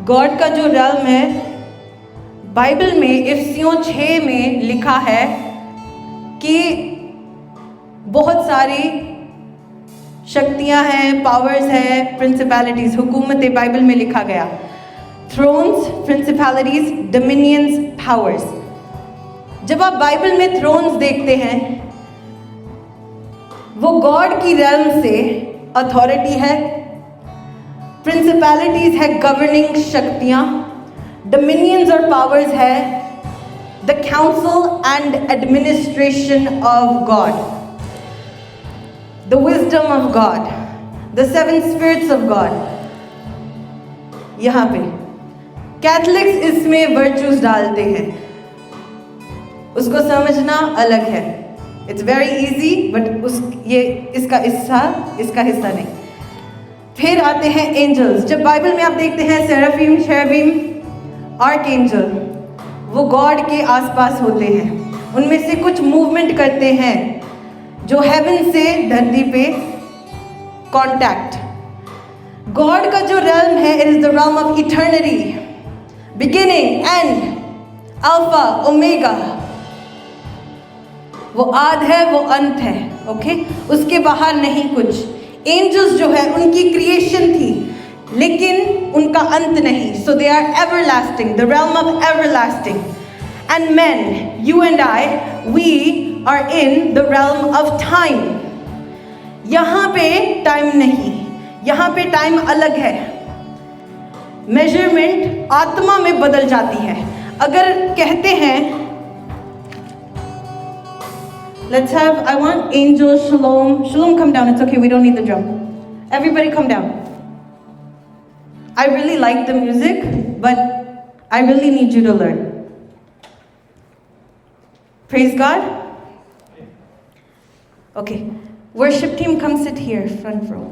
God का जो realm है, बाइबल में इफिसियों 6 में लिखा है कि बहुत सारी शक्तियां हैं, पावर्स हैं, प्रिंसिपैलिटीज, हुकूमतें बाइबल में लिखा गया। Thrones, principalities, dominions, powers. जब आप बाइबल में थ्रोन्स देखते हैं, वो गॉड की realm से अथॉरिटी है। प्रिंसिपैलिटीज है गवर्निंग शक्तियां। डोमिनियंस और पावर्स है the council and administration of God, the wisdom of God, the 7 spirits of God. यहां पे कैथलिक्स इसमें वर्चूज डालते हैं, उसको समझना अलग है। इट्स वेरी इजी, बट ये इसका हिस्सा नहीं। फिर आते हैं एंजल्स। जब बाइबल में आप देखते हैं सेराफिम, शेरबीम, आर्कएंजल, वो गॉड के आसपास होते हैं, उनमें से कुछ मूवमेंट करते हैं जो हेवन से धरती पे कांटेक्ट। गॉड का जो realm है, it is the realm of eternity, beginning, and, alpha, omega. वो आद है, वो अंत है, ओके? उसके बाहर नहीं कुछ। एंजल्स जो है उनकी क्रिएशन थी, लेकिन उनका अंत नहीं। So they are everlasting, the realm of everlasting. And men, you and I, we are in the realm of time. यहाँ पे टाइम नहीं, यहाँ पे टाइम अलग है। मेजरमेंट आत्मा में बदल जाती है। अगर कहते हैं, let's have, I want Angel, Shalom. Shalom, come down. It's okay, we don't need the drum. Everybody come down. I really like the music, but I really need you to learn. Praise God. Okay, worship team, come sit here, front row.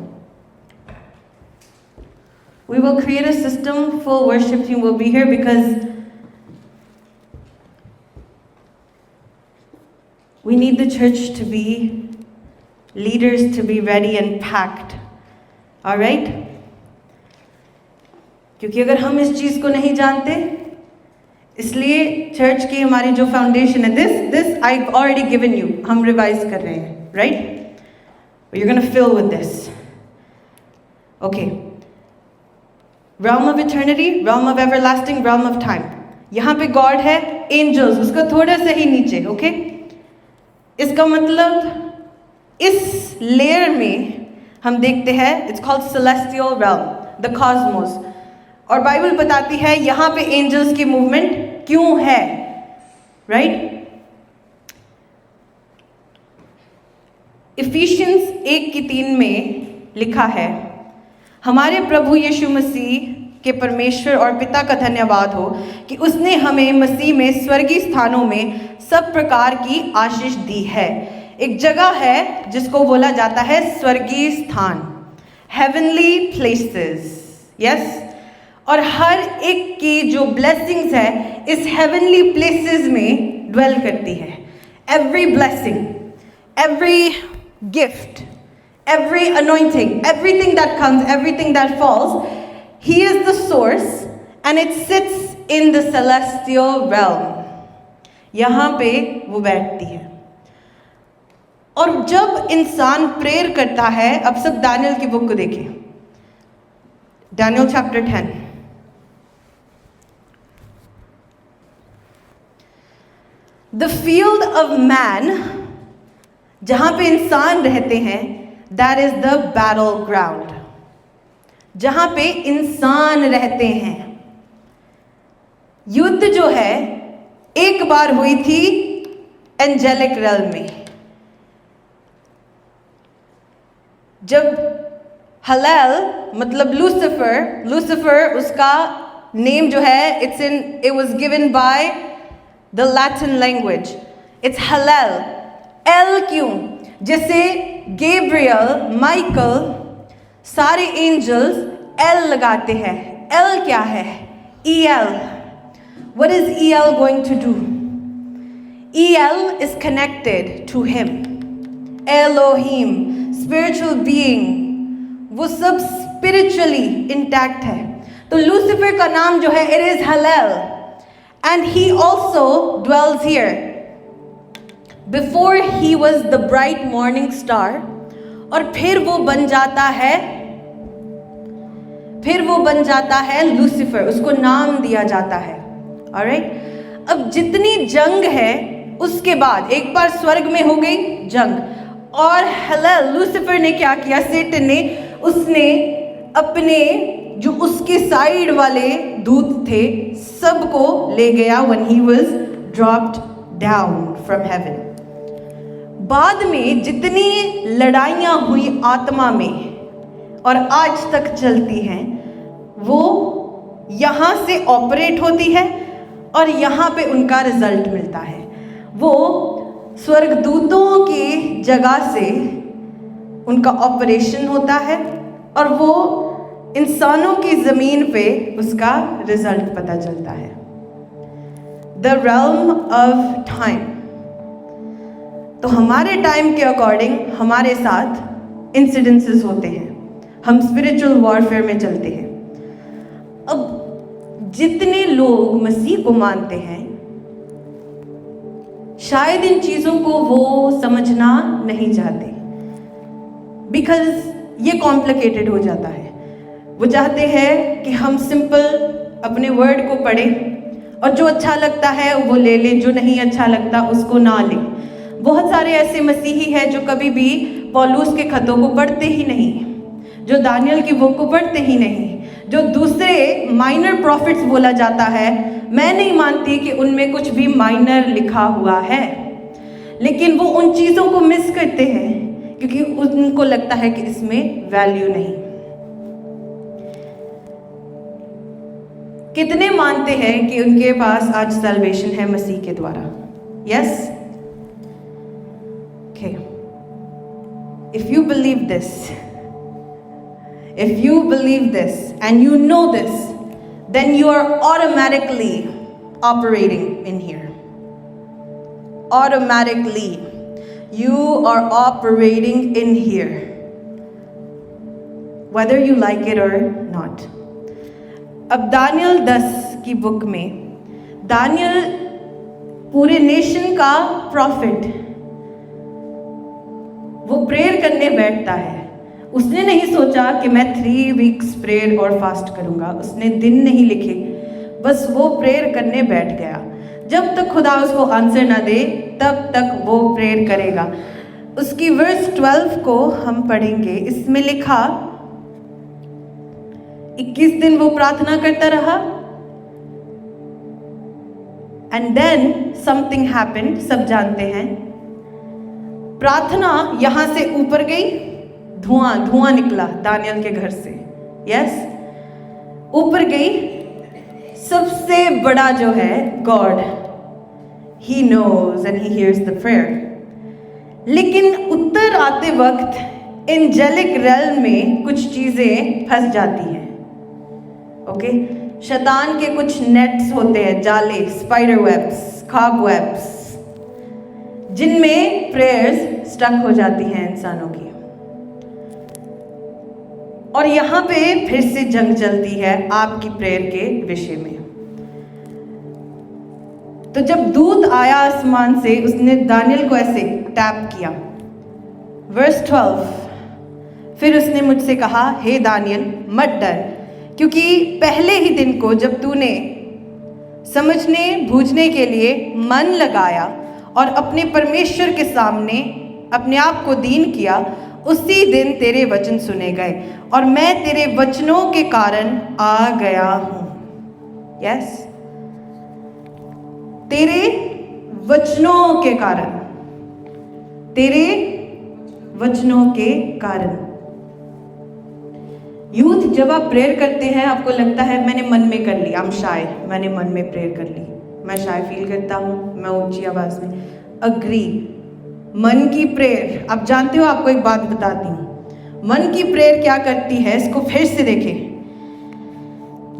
We will create a system, full worship team will be here because we need the church to be, leaders to be ready and packed. All right? क्योंकि अगर हम इस चीज़ को नहीं जानते, इसलिए church की हमारी जो फाउंडेशन है, this I've already given you, हम रिवाइज कर रहे हैं, right? But you're gonna fill with this. Okay. Realm of eternity, realm of everlasting, realm of time. यहाँ पे गॉड है, एंजल्स उसका थोड़ा सा ही नीचे, okay? इसका मतलब इस लेयर में हम देखते हैं, it's called celestial realm, the Cosmos. और बाइबल बताती है यहाँ पे एंजल्स की मूवमेंट क्यों है, राइट? इफिशियंस 1:3 में लिखा है, हमारे प्रभु यीशु मसीह के परमेश्वर और पिता का धन्यवाद हो कि उसने हमें मसीह में स्वर्गीय स्थानों में सब प्रकार की आशीष दी है। एक जगह है जिसको बोला जाता है स्वर्गीय स्थान, हेवनली प्लेसेस, यस। और हर एक की जो ब्लेसिंग्स है इस हेवनली प्लेसेस में ड्वेल करती है। Every blessing, every gift, every anointing, everything that comes, everything that falls, he is the source and it sits in the celestial realm. यहाँ पे वो बैठती है। और जब इंसान प्रेयर करता है, अब सब दानियल की बुक को देखें, Daniel chapter 10। The field of man, जहाँ पे इंसान रहते हैं, that is the battleground. जहाँ पे इंसान रहते हैं, युद्ध जो है एक बार हुई थी एंजेलिक realm में। जब हलाल मतलब लूसिफर उसका नेम जो है, it was given by the Latin language. It's हलाल। एल क्यों? जैसे गैब्रियल, माइकल, सारे एंजल्स एल लगाते हैं। एल क्या है? EL. What is EL going to do? EL is connected to him. Elohim, spiritual being, वो सब स्पिरिचुअली इंटैक्ट है। तो लूसीफर का नाम जो है, it is Helel, and he also dwells here. Before he was the bright morning star, और फिर वो बन जाता है लूसीफर, उसको नाम दिया जाता है। ऑलराइट, अब जितनी जंग है उसके बाद एक बार स्वर्ग में हो गई जंग, और हलेल लूसीफर ने क्या किया, सेटन ने, उसने अपने जो उसके साइड वाले दूत थे सबको ले गया when he was dropped down from heaven। बाद में जितनी लड़ाइयाँ हुई आत्मा में और आज तक चलती हैं, वो यहाँ से ऑपरेट होती है और यहाँ पे उनका रिजल्ट मिलता है। वो स्वर्गदूतों की जगह से उनका ऑपरेशन होता है और वो इंसानों की ज़मीन पे उसका रिजल्ट पता चलता है। द realm ऑफ टाइम, तो हमारे टाइम के अकॉर्डिंग हमारे साथ इंसिडेंसेस होते हैं, हम स्पिरिचुअल वॉरफेयर में चलते हैं। अब जितने लोग मसीह को मानते हैं, शायद इन चीज़ों को वो समझना नहीं चाहते, बिकॉज ये कॉम्प्लिकेटेड हो जाता है। वो चाहते हैं कि हम सिंपल अपने वर्ड को पढ़ें और जो अच्छा लगता है वो ले लें, जो नहीं अच्छा लगता उसको ना लें। बहुत सारे ऐसे मसीही हैं जो कभी भी पौलुस के खतों को पढ़ते ही नहीं, जो दानियल की बुक को पढ़ते ही नहीं, जो दूसरे माइनर प्रॉफिट्स बोला जाता है, मैं नहीं मानती कि उनमें कुछ भी माइनर लिखा हुआ है, लेकिन वो उन चीज़ों को मिस करते हैं क्योंकि उनको लगता है कि इसमें वैल्यू नहीं। कितने मानते हैं कि उनके पास आज सैल्वेशन है मसीह के द्वारा? Yes? Okay, if you believe this, if you believe this and you know this, then you are automatically operating in here. Automatically you are operating in here, whether you like it or not. अब Daniel 10 की book में Daniel पूरे nation का profit, वो prayer करने बैठता है। उसने नहीं सोचा कि मैं 3 वीक्स प्रेयर और फास्ट करूंगा, उसने दिन नहीं लिखे, बस वो प्रेयर करने बैठ गया। जब तक खुदा उसको आंसर ना दे तब तक वो प्रेयर करेगा। उसकी वर्स 12 को हम पढ़ेंगे। इसमें लिखा 21 दिन वो प्रार्थना करता रहा, एंड देन समथिंग हैपेंड। सब जानते हैं, प्रार्थना यहां से ऊपर गई, धुआं निकला दानियल के घर से। यस, ऊपर गई। सबसे बड़ा जो है God, he knows and he hears the prayer. लेकिन उत्तर आते वक्त एंजेलिक रेल्म में कुछ चीजें फंस जाती हैं। ओके, शैतान के कुछ नेट्स होते हैं, जाले, स्पाइडर वेब्स, खाब वेब्स, जिनमें प्रेयर्स स्टक हो जाती हैं इंसानों की। और यहाँ पे फिर से जंग चलती है आपकी प्रेयर के विषय में। तो जब दूत आया आसमान से, उसने दानियल को ऐसे टैप किया। वर्स 12, फिर उसने मुझसे कहा, हे दानियल मत डर, क्योंकि पहले ही दिन को जब तूने समझने बूझने के लिए मन लगाया और अपने परमेश्वर के सामने अपने आप को दीन किया, उसी दिन तेरे वचन सुने गए और मैं तेरे वचनों के कारण आ गया हूं। यस, तेरे वचनों के कारण, तेरे वचनों के कारण। यूथ, जब आप प्रेयर करते हैं आपको लगता है मैंने मन में कर लिया, मैंने मन में प्रेयर कर ली, मैं शाय फील करता हूं, मैं ऊंची आवाज में। अग्री, मन की प्रेयर, आप जानते हो, आपको एक बात बताती हूं, मन की प्रेयर क्या करती है, इसको फिर से देखें।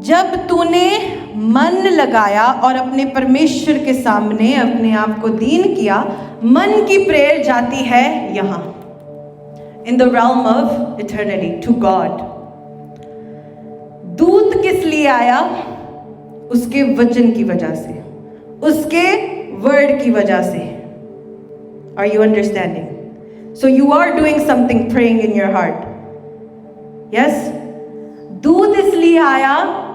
जब तूने मन लगाया और अपने परमेश्वर के सामने अपने आप को दीन किया, मन की प्रेयर जाती है यहां, in the realm of eternity, to God. लिए आया उसके वचन की वजह से, उसके वर्ड की वजह से। Are you understanding? So you are doing something, praying in your heart. Yes? दूध इसलिए आया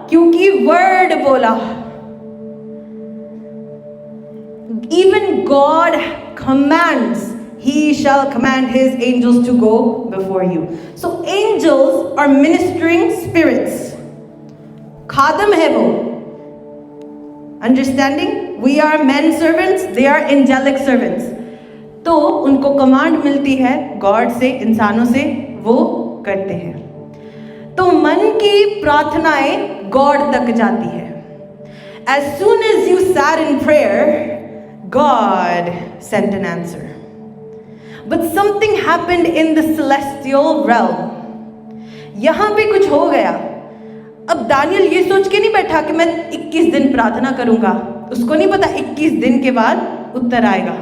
क्योंकि वर्ड बोला। Even God commands, He shall command His angels to go before you. So angels are ministering spirits. खादम है वो। Understanding? We are men servants, they are angelic servants. तो उनको command मिलती है गॉड से, इंसानों से, वो करते हैं। तो मन की प्रार्थनाएं गॉड तक जाती है। As soon as you sat in prayer, God sent an answer. But something happened in the celestial realm. यहां पे कुछ हो गया। अब दानियल ये सोच के नहीं बैठा कि मैं 21 दिन प्रार्थना करूंगा, उसको नहीं पता 21 दिन के बाद उत्तर आएगा।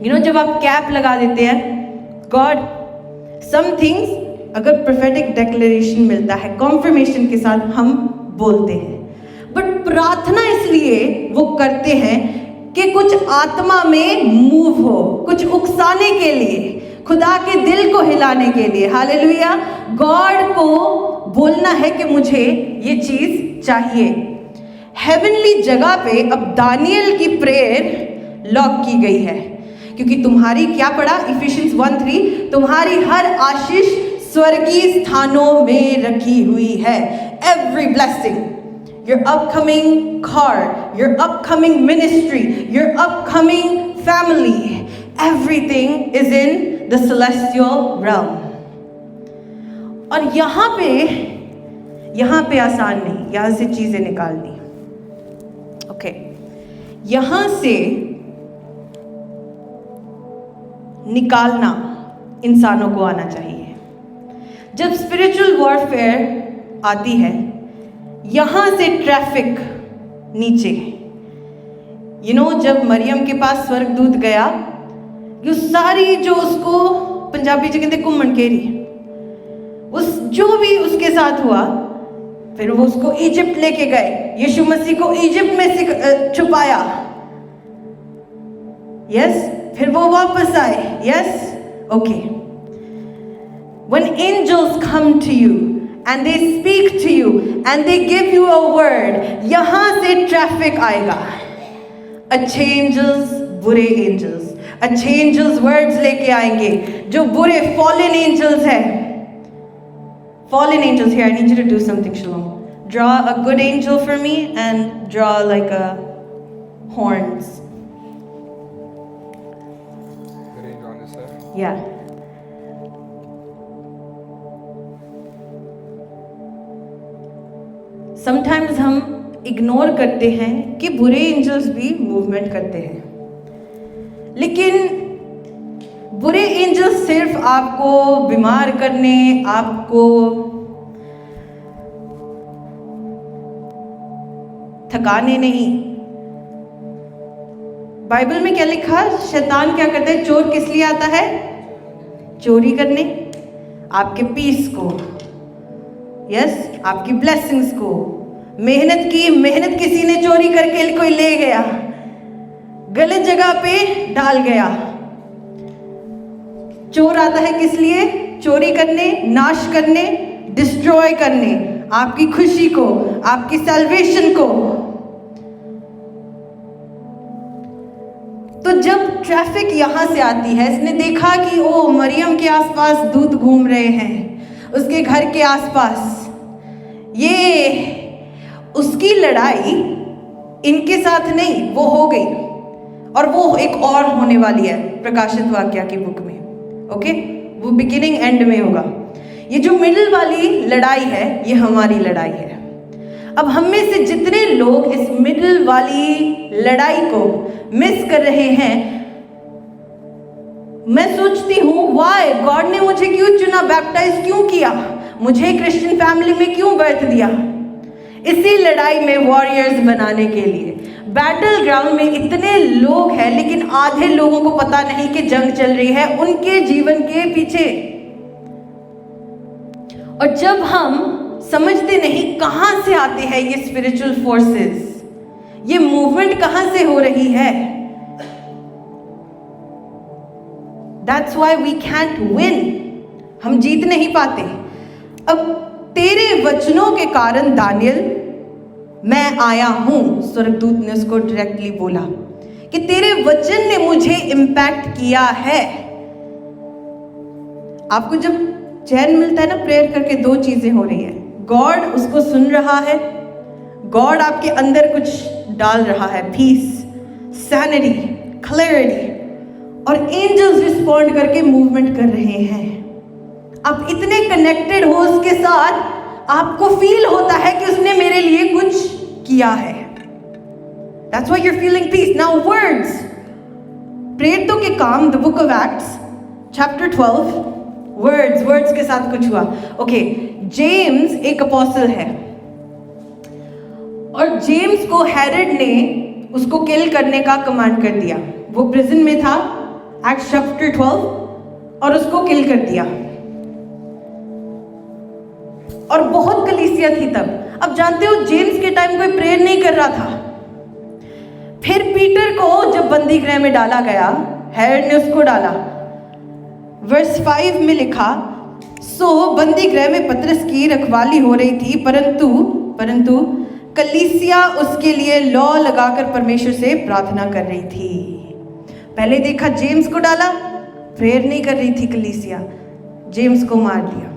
जब आप कैप लगा देते हैं, गॉड सम थिंग्स, अगर प्रोफेटिक डिक्लेरेशन मिलता है कॉन्फर्मेशन के साथ हम बोलते हैं, बट प्रार्थना इसलिए वो करते हैं कि कुछ आत्मा में मूव हो, कुछ उकसाने के लिए, खुदा के दिल को हिलाने के लिए। हालेलुया। गॉड को बोलना है कि मुझे ये चीज चाहिए। हेवनली जगह पे अब दानियल की प्रेयर लॉक की गई है, क्योंकि तुम्हारी क्या पढ़ा इफिशियंस 1:3, तुम्हारी हर आशीष स्वर्गीय स्थानों में रखी हुई है। Every blessing, your upcoming car, your upcoming ministry, your upcoming family, everything is in the celestial realm. और यहाँ पे आसान नहीं, यहाँ से चीजें निकालनी। ओके, यहाँ से निकालना इंसानों को आना चाहिए। जब स्पिरिचुअल वॉरफेयर आती है, यहां से ट्रैफिक नीचे, जब मरियम के पास स्वर्गदूत गया, ये सारी जो उसको पंजाबी जो कहते घूमन केरी, उस जो भी उसके साथ हुआ, फिर वो उसको इजिप्ट लेके गए, यीशु मसीह को इजिप्ट में छुपाया। यस, फिर वो वापस आए। Yes, okay. When angels come to you and they speak to you and they give you a word, यहां से ट्रैफिक आएगा। अच्छे एंजल्स, बुरे एंजल्स, अच्छे एंजल्स वर्ड्स लेके आएंगे, जो बुरे फॉलन एंजल्स हैं, fallen angels. Here, I need you to do something, Shalom. Draw a good angel for me and draw like a horns. Good angel on this side? Yeah. Sometimes हम ignore करते हैं कि बुरे angels भी movement करते हैं, लेकिन बुरे एंजल्स सिर्फ आपको बीमार करने, आपको थकाने नहीं। बाइबल में क्या लिखा? शैतान क्या करता है? चोर किस लिए आता है? चोरी करने, आपके पीस को, यस, आपकी ब्लेसिंग्स को, मेहनत किसी ने चोरी करके कोई ले गया, गलत जगह पे डाल गया। चोर आता है किस लिए? चोरी करने, नाश करने, डिस्ट्रॉय करने, आपकी खुशी को, आपकी सैल्वेशन को। तो जब ट्रैफिक यहां से आती है, इसने देखा कि ओ मरियम के आसपास दूत घूम रहे हैं, उसके घर के आसपास, ये उसकी लड़ाई इनके साथ नहीं, वो हो गई, और वो एक और होने वाली है प्रकाशित वाक्या की बुक में। ओके, वो बिगिनिंग एंड में होगा। ये जो मिडिल वाली लड़ाई है, ये हमारी लड़ाई है। अब हम में से जितने लोग इस मिडिल वाली लड़ाई को मिस कर रहे हैं, मैं सोचती हूँ वाई गॉड ने मुझे क्यों चुना, बैप्टाइज क्यों किया, मुझे क्रिश्चियन फैमिली में क्यों बर्थ दिया? इसी लड़ाई में वॉरियर्स बनाने के लिए। बैटल ग्राउंड में इतने लोग हैं, लेकिन आधे लोगों को पता नहीं कि जंग चल रही है उनके जीवन के पीछे। और जब हम समझते नहीं कहाँ से आते हैं ये स्पिरिचुअल फोर्सेस, ये मूवमेंट कहाँ से हो रही है। That's why we can't win. हम जीत नहीं पाते। अब तेरे वचनों के कारण दानियल, मैं आया हूं, स्वर्गदूत ने उसको डायरेक्टली बोला कि तेरे वचन ने मुझे इम्पैक्ट किया है। आपको जब चैन मिलता है ना प्रेयर करके, दो चीजें हो रही है, गॉड उसको सुन रहा है, गॉड आपके अंदर कुछ डाल रहा है, पीस, सैनिटी, क्लैरिटी, और एंजल्स रिस्पॉन्ड करके मूवमेंट कर रहे हैं। आप इतने कनेक्टेड हो उसके साथ, आपको फील होता है कि उसने मेरे लिए कुछ किया है। That's why you're feeling peace. Now words, प्रेरितों के काम, the book of Acts, chapter 12, words के साथ कुछ हुआ। ओके, जेम्स एक अपोस्टल है और जेम्स को हेरोड ने उसको किल करने का कमांड कर दिया। वो प्रिजन में था, एक्ट्स चैप्टर 12, और उसको किल कर दिया। और बहुत कलीसिया थी तब। अब जानते हो जेम्स के टाइम कोई प्रेयर नहीं कर रहा था। फिर पीटर को जब बंदी गृह में डाला गया, हेरोड ने उसको डाला। वर्स 5 में लिखा, सो बंदी गृह में पतरस की रखवाली हो रही थी, परंतु कलीसिया उसके लिए लॉ लगाकर परमेश्वर से प्रार्थना कर रही थी। पहले देखा जेम्स को डाला, प्रेयर नहीं कर रही थी कलीसिया, जेम्स को मार दिया।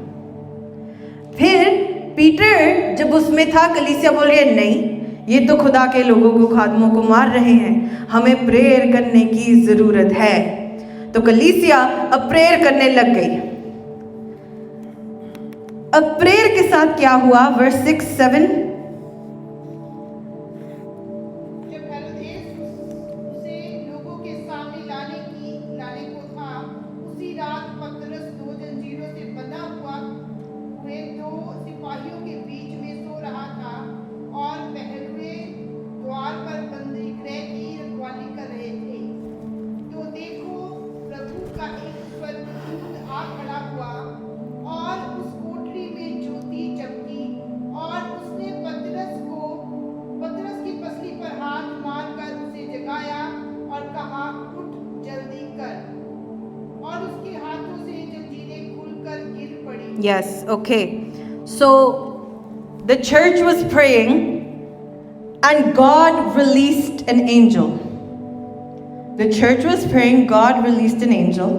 फिर पीटर जब उसमें था, कलीसिया बोल रही है नहीं, ये तो खुदा के लोगों को, खादमों को मार रहे हैं, हमें प्रेयर करने की जरूरत है। तो कलीसिया अब प्रेयर करने लग गई। अब प्रेयर के साथ क्या हुआ, verse 6-7, Yes, okay. So the church was praying and God released an angel. The church was praying, God released an angel.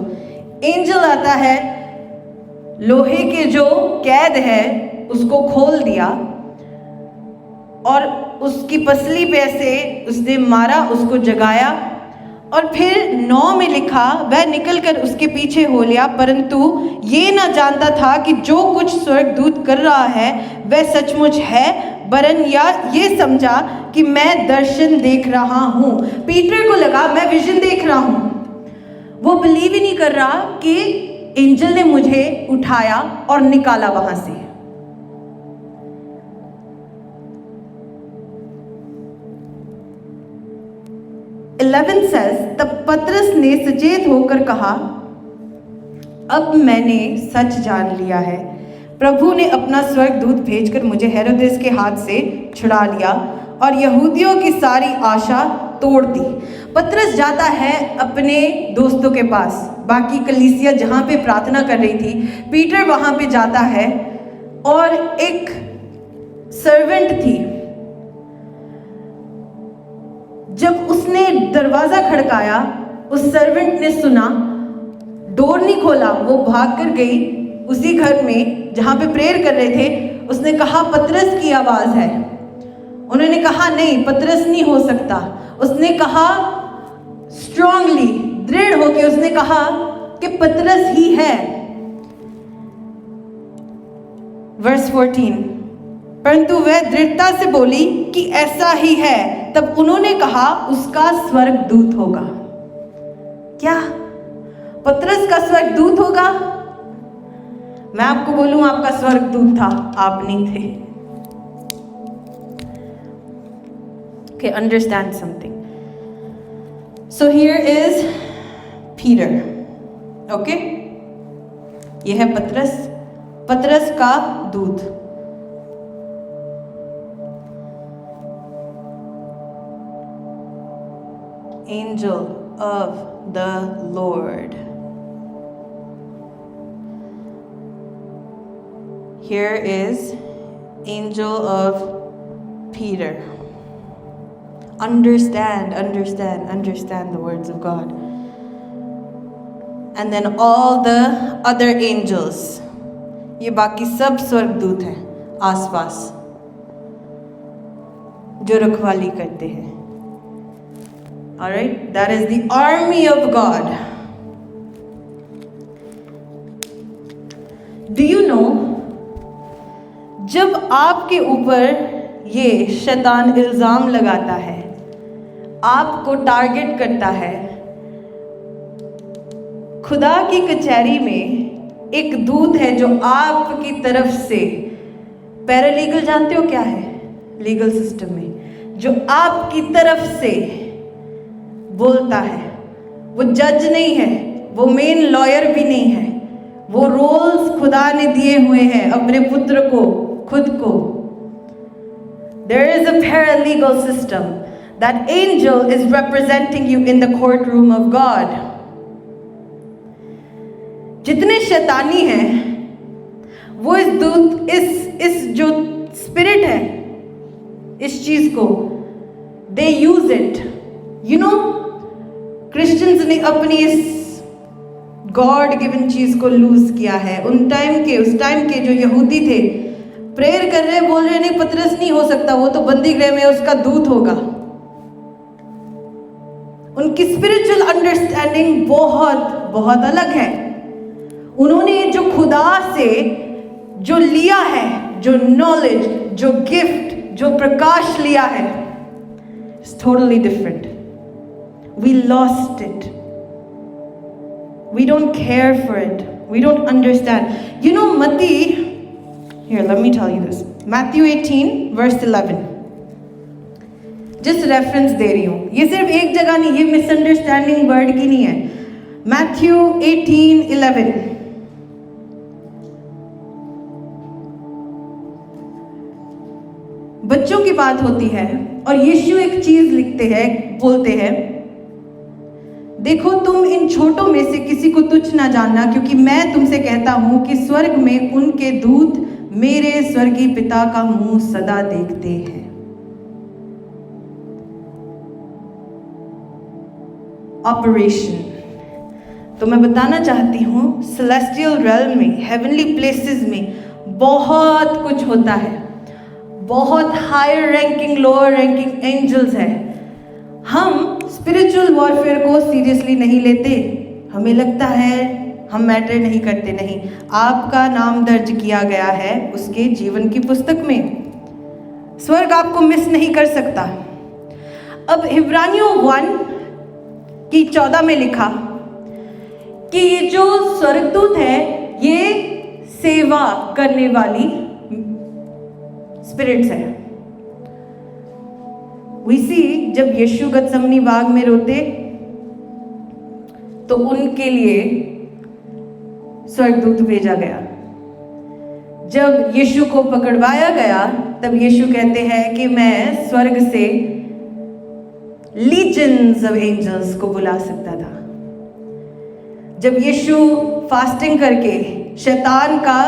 Angel आता है, लोहे के जो कैद है उसको खोल दिया और उसकी पसली पे ऐसे उसने मारा, उसको जगाया। और फिर 9 में लिखा, वह निकलकर उसके पीछे हो लिया, परंतु ये ना जानता था कि जो कुछ स्वर्गदूत कर रहा है वह सचमुच है, वरन या ये समझा कि मैं दर्शन देख रहा हूँ। पीटर को लगा मैं विजन देख रहा हूँ। वो बिलीव ही नहीं कर रहा कि एंजल ने मुझे उठाया और निकाला वहां से। says, तब पतरस ने सचेत होकर कहा, अब मैंने सच जान लिया है, प्रभु ने अपना स्वर्गदूत भेजकर मुझे हेरोदेस के हाथ से छुड़ा लिया और यहूदियों की सारी आशा तोड़ दी। पतरस जाता है अपने दोस्तों के पास, बाकी कलीसिया जहाँ पे प्रार्थना कर रही थी, पीटर वहाँ पे जाता है और एक सर्वेंट थी। जब उसने दरवाजा खड़काया, उस सर्वेंट ने सुना, डोर नहीं खोला, वो भाग कर गई उसी घर में जहाँ पे प्रेयर कर रहे थे। उसने कहा पतरस की आवाज़ है। उन्होंने कहा नहीं, पतरस नहीं हो सकता। उसने कहा स्ट्रांगली, दृढ़ होके उसने कहा कि पतरस ही है। वर्स 14, परंतु वह दृढ़ता से बोली कि ऐसा ही है। तब उन्होंने कहा उसका स्वर्गदूत होगा। क्या पतरस का स्वर्गदूत होगा? मैं आपको बोलूं, आपका स्वर्गदूत था, आप नहीं थे। Okay, understand something. So here is Peter. Okay? ये है पतरस का दूत। angel of the Lord. Here is angel of Peter. Understand the words of God. And then all the other angels. ये बाकी सब स्वर्गदूत हैं आसपास जो रखवाली करते हैं. Alright, that is the army of God. Do you know, जब आपके ऊपर ये शैतान इल्जाम लगाता है, आपको टारगेट करता है, खुदा की कचहरी में एक दूत है जो आपकी तरफ से, पैरालीगल जानते हो क्या है लीगल सिस्टम में, जो आपकी तरफ से बोलता है. वो जज नहीं है, वो मेन लॉयर भी नहीं है, वो रोल्स खुदा ने दिए हुए हैं अपने पुत्र को, खुद को. There is a paralegal system. That angel is representing you in the courtroom of God. जितने शैतानी हैं वो इस दूत इस जो स्पिरिट है इस चीज को they use it. You know, Christians ने अपनी इस गॉड गिवन चीज को लूज किया है. उस टाइम के जो यहूदी थे प्रेयर कर रहे, बोल रहे नहीं पतरस नहीं हो सकता, वो तो बंदी गृह में उसका दूत होगा. उनकी स्पिरिचुअल अंडरस्टैंडिंग बहुत अलग है. उन्होंने जो खुदा से जो लिया है, जो नॉलेज, जो गिफ्ट, जो प्रकाश लिया है, it's totally different. We lost it. We don't care for it. We don't understand. You know, मत्ती, here let me tell you this, Matthew 18 verse 11. जिस रेफरेंस दे रही हूँ, ये सिर्फ एक जगह नहीं, ये मिसअंडरस्टैंडिंग वर्ड की नहीं है. मैथ्यू 18:11. बच्चों की बात होती है और यीशु एक चीज लिखते हैं, बोलते हैं, देखो तुम इन छोटों में से किसी को तुच्छ ना जानना, क्योंकि मैं तुमसे कहता हूं कि स्वर्ग में उनके दूत मेरे स्वर्गीय पिता का मुंह सदा देखते हैं. ऑपरेशन. तो मैं बताना चाहती हूँ, सेलेस्टियल रेल्म में, हेवनली प्लेसेस में बहुत कुछ होता है. बहुत higher ranking, lower ranking angels हैं. हम स्पिरिचुअल वॉरफेयर को सीरियसली नहीं लेते. हमें लगता है हम मैटर नहीं करते. नहीं, आपका नाम दर्ज किया गया है उसके जीवन की पुस्तक में. स्वर्ग आपको मिस नहीं कर सकता. अब इब्रानियों 1:14 में लिखा कि ये जो स्वर्गदूत है ये सेवा करने वाली स्पिरिट्स है. We see, जब यीशु गतसमनी बाग में रोते तो उनके लिए स्वर्गदूत भेजा गया. जब यीशु को पकड़वाया गया तब यीशु कहते हैं कि मैं स्वर्ग से लीजेंड्स ऑफ एंजल्स को बुला सकता था. जब यीशु फास्टिंग करके शैतान का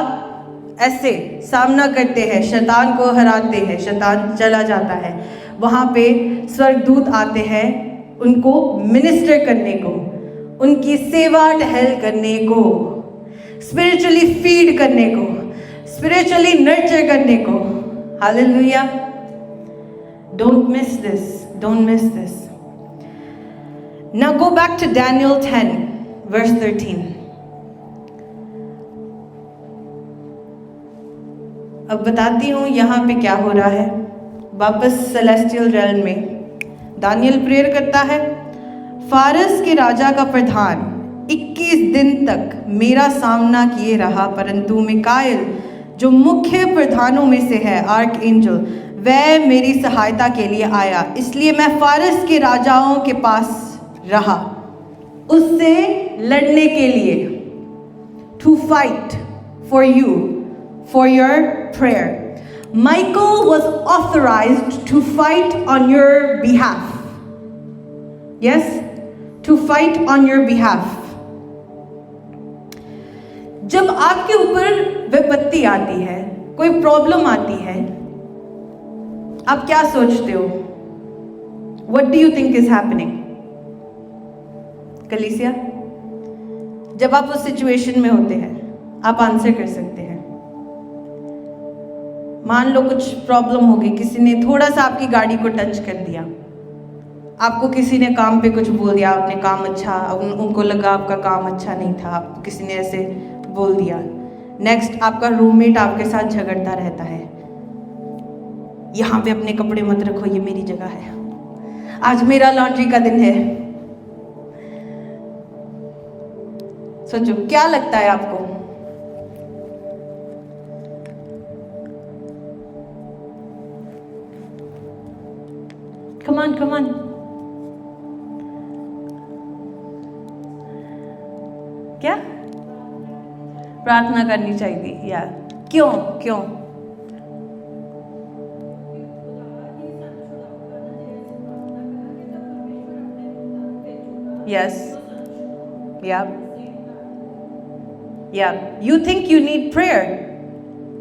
ऐसे सामना करते हैं, शैतान को हराते हैं, शैतान चला जाता है, वहाँ पे स्वर्गदूत आते हैं उनको मिनिस्टर करने को, उनकी सेवा टहल करने को, स्पिरिचुअली फीड करने को, स्पिरिचुअली नर्चर करने को. Hallelujah. Don't miss this. Don't miss this. Now go back to Daniel 10 verse 13. अब बताती हूँ यहाँ पे क्या हो रहा है. वापस सेलेस्टियल रेल्म में दानियल प्रेयर करता है. फारस के राजा का प्रधान 21 दिन तक मेरा सामना किए रहा, परंतु मिकाएल जो मुख्य प्रधानों में से है, आर्क एंजल, वह मेरी सहायता के लिए आया. इसलिए मैं फारस के राजाओं के पास रहा उससे लड़ने के लिए. To fight for you, for your prayer. Michael was authorized to fight on your behalf. Yes, to fight on your behalf. जब आपके ऊपर विपत्ति आती है, कोई प्रॉब्लम आती है, आप क्या सोचते हो? What do you think is happening? कलीसिया, जब आप उस सिचुएशन में होते हैं, आप आंसर कर सकते हैं। मान लो कुछ प्रॉब्लम हो गई, किसी ने थोड़ा सा आपकी गाड़ी को टच कर दिया, आपको किसी ने काम पे कुछ बोल दिया, आपने काम अच्छा, उनको लगा आपका काम अच्छा नहीं था, आपको किसी ने ऐसे बोल दिया। नेक्स्ट, आपका रूममेट आपके साथ झगड़ता रहता है, यहाँ पे अपने कपड़े मत रखो, ये मेरी जगह है, आज मेरा लॉन्ड्री का दिन है। सोचो क्या लगता है आपको? Come on. क्या? प्रार्थना करनी चाहिए या क्यों? Yes. Yeah. You think you need prayer?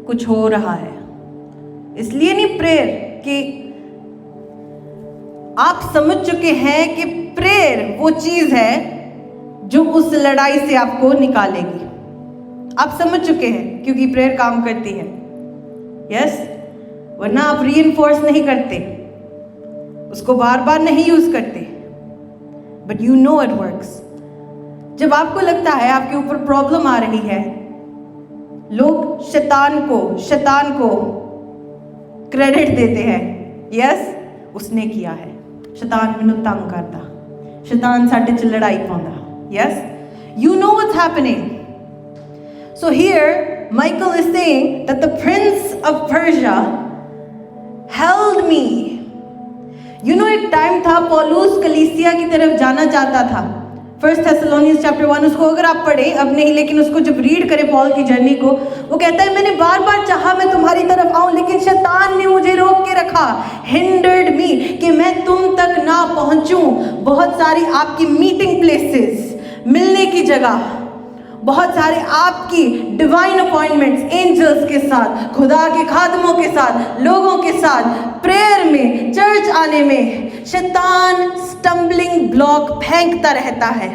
कुछ हो रहा है, इसलिए नहीं प्रेयर कि आप समझ चुके हैं कि प्रेयर वो चीज है जो उस लड़ाई से आपको निकालेगी। आप समझ चुके हैं क्योंकि प्रेयर काम करती है। यस, वरना आप रीइंफोर्स नहीं करते, उसको बार बार नहीं यूज करते, but you know it works. जब आपको लगता है आपके ऊपर प्रॉब्लम आ रही है, लोग शैतान को क्रेडिट देते हैं। यस, उसने किया है, शैतान मैनू तंग करता, शैतान साडे च लड़ाई पाउंदा। Yes, you know what's happening. So here Michael is saying that the prince of Persia held me. You know, एक टाइम था पौलुस कलीसिया की तरफ जाना चाहता था। 1 Thessalonians chapter 1, उसको अगर आप पढ़े, अब नहीं लेकिन उसको जब रीड करें पॉल की जर्नी को, वो कहता है मैंने बार बार चाहा मैं तुम्हारी तरफ आऊं, लेकिन शैतान ने मुझे रोक के रखा, hindered me, कि मैं तुम तक ना पहुंचूं। बहुत सारी आपकी मीटिंग प्लेसेस, मिलने की जगह, बहुत सारे आपकी डिवाइन अपॉइंटमेंट्स एंजल्स के साथ, खुदा के खादमों के साथ, लोगों के साथ, प्रेयर में, चर्च आने में शैतान स्टम्बलिंग ब्लॉक फेंकता रहता है।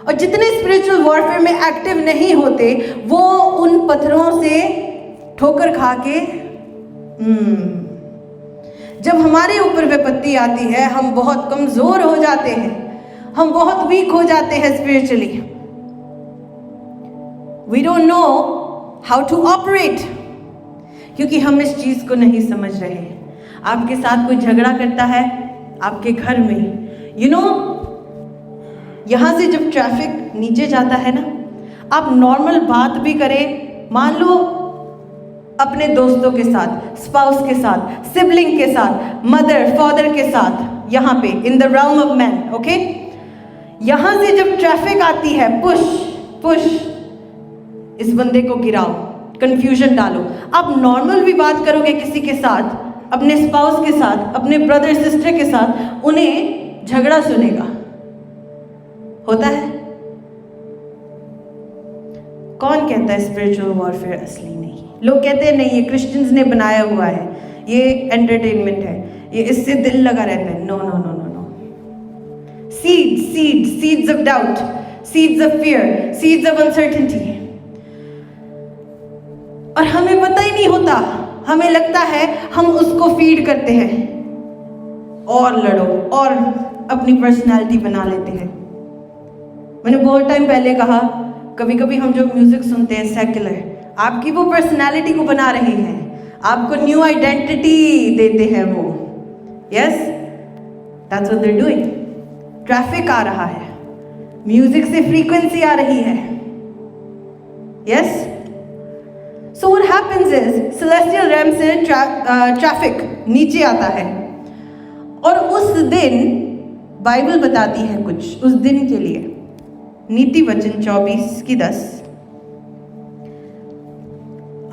और जितने स्पिरिचुअल वॉरफेयर में एक्टिव नहीं होते, वो उन पत्थरों से ठोकर खा के जब हमारे ऊपर विपत्ति आती है, हम बहुत कमजोर हो जाते हैं, हम बहुत वीक हो जाते हैं spiritually. We don't know how to operate, क्योंकि हम इस चीज को नहीं समझ रहे। आपके साथ कोई झगड़ा करता है आपके घर में, you know, यहां से जब ट्रैफिक नीचे जाता है ना, आप नॉर्मल बात भी करें, मान लो अपने दोस्तों के साथ, स्पाउस के साथ, सिबलिंग के साथ, मदर फादर के साथ, यहाँ पे इन the realm of men, okay? यहां से जब ट्रैफिक आती है, पुश, इस बंदे को गिराओ, कंफ्यूजन डालो। आप नॉर्मल भी बात करोगे किसी के साथ, अपने स्पाउस के साथ, अपने ब्रदर सिस्टर के साथ, उन्हें झगड़ा सुनेगा। होता है? कौन कहता है स्पिरिचुअल वॉरफेयर असली नहीं? लोग कहते हैं नहीं, ये क्रिश्चियंस ने बनाया हुआ है, ये एंटरटेनमेंट है, ये इससे दिल लगा रहता है। No. Seeds of doubt, seeds of fear, seeds of uncertainty. और हमें पता ही नहीं होता, हमें लगता है हम उसको फीड करते हैं, और लड़ो और अपनी पर्सनालिटी बना लेते हैं। मैंने बहुत टाइम पहले कहा, कभी कभी हम जो म्यूजिक सुनते हैं सेक्युलर, आपकी वो पर्सनालिटी को बना रहे हैं, आपको न्यू आइडेंटिटी देते हैं वो। Yes, that's what they are doing. Traffic आ रहा है, म्यूजिक से फ्रीक्वेंसी आ रही है। Yes, so what happens is celestial realm से ट्रैफिक नीचे आता है, और उस दिन बाइबल बताती है कुछ उस दिन के लिए। नीति वचन 24:10,